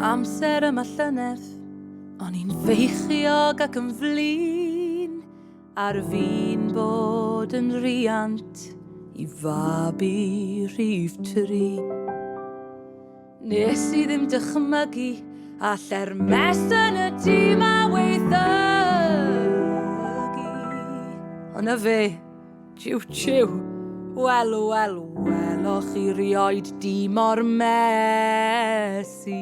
Amser yma llynedd, o'n i'n feichiog ac yn flin, ar fi'n bod yn riant i fabu rhif tri. Nes i ddim dychmygu allai'r mes yn y tîm a weithygu. Ond y fe, chiw, wel, welwch i rioed dim o'r Messi.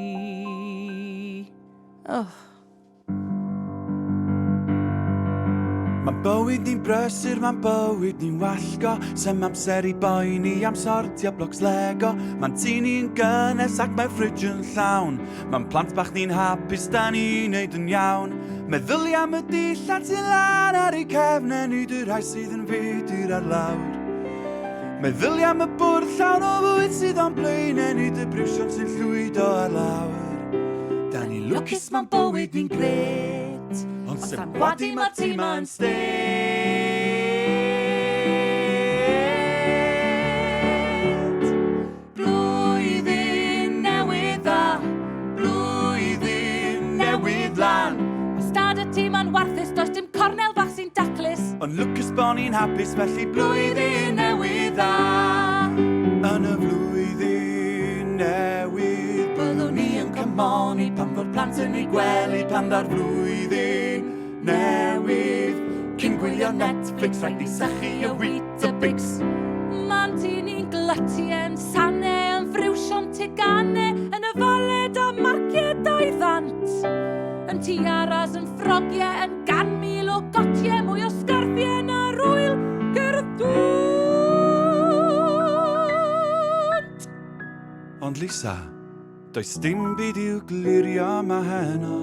Mae'n bywyd ni'n brysur, mae'n bywyd ni'n wallgo, sem amser i boeni am sortio blocs Lego. Mae'n tŷ ni'n gynnes ac mae'r ffridge yn llawn, mae'n plant bach ni'n hapus da ni'n neud yn iawn. Meddyli am y dill a tu lan ar ei cefnau, nid yw'r rhai sydd yn fydur ar lawr. Meddyli am y bwrdd llawn o fwyd sydd o'n blaenau, nid y briwsion sy'n llwydo ar lawr. Da ni lwcus ma'n bywyd ni'n gret, ond sy'n wadi mae'r tîm yn sted. Blwyddyn newydd dda, blwyddyn newydd lan. Mae stad y tîm yn warthus, does dim cornel fach sy'n daclus. Ond lwcus bo ni'n hapus, felly blwyddyn newydd dda. Yn y flwyddyn newydd, byddwn ni yn cymoni pan fod plant yn ei gwely, pan ddar flwyddyn newydd. Cyn gwylio Netflix, rhaid ni sychu y Weetabix. Ma'n tŷ ni'n glytu yn sanau, yn friwsion teganau, yn y faled a marciau 200. Yn tŷ aras, yn ffrogiau, yn 100,000 o gotiau, mwy o sgarfiau na rwyl Gerdwnt. Ond Lisa, does dim byd i'w glirio ma heno,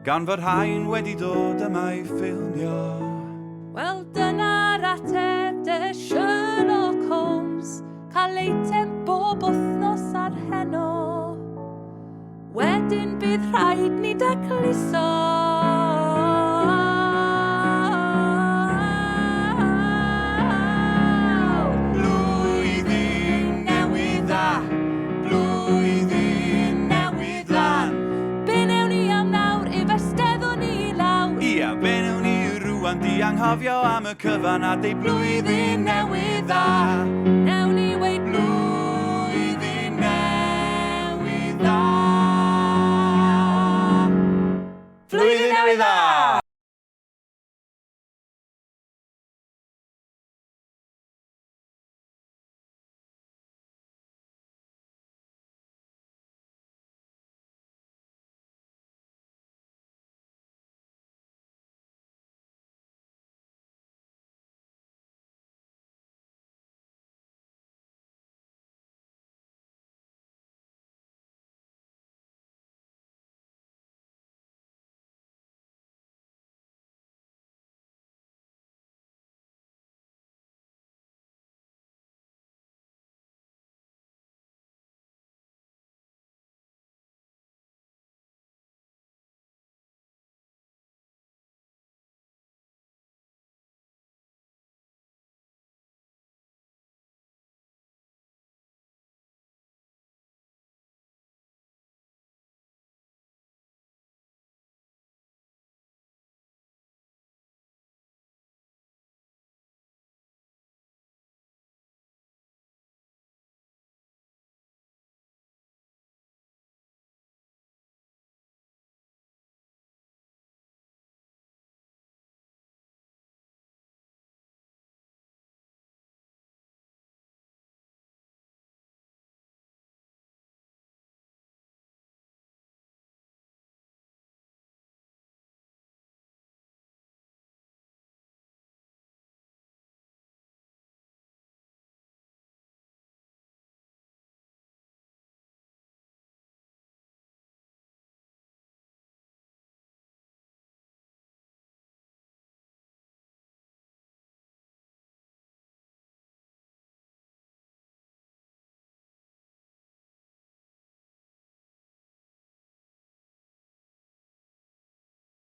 gan fod rhain wedi dod yma i ffilmio. Wel, dyna'r ateb dy Sherlock Holmes, cael eitem bob wythnos ar heno. Wedyn bydd rhaid ni dacluso. Blwyddyn newydd dda, blwyddyn newydd lan. Be newn ni am nawr, i festeddwn ni lawr. Ia, be newn ni rwan di anghofio am y cyfan a deu blwyddyn newydd dda. Newn ni weid blwyddyn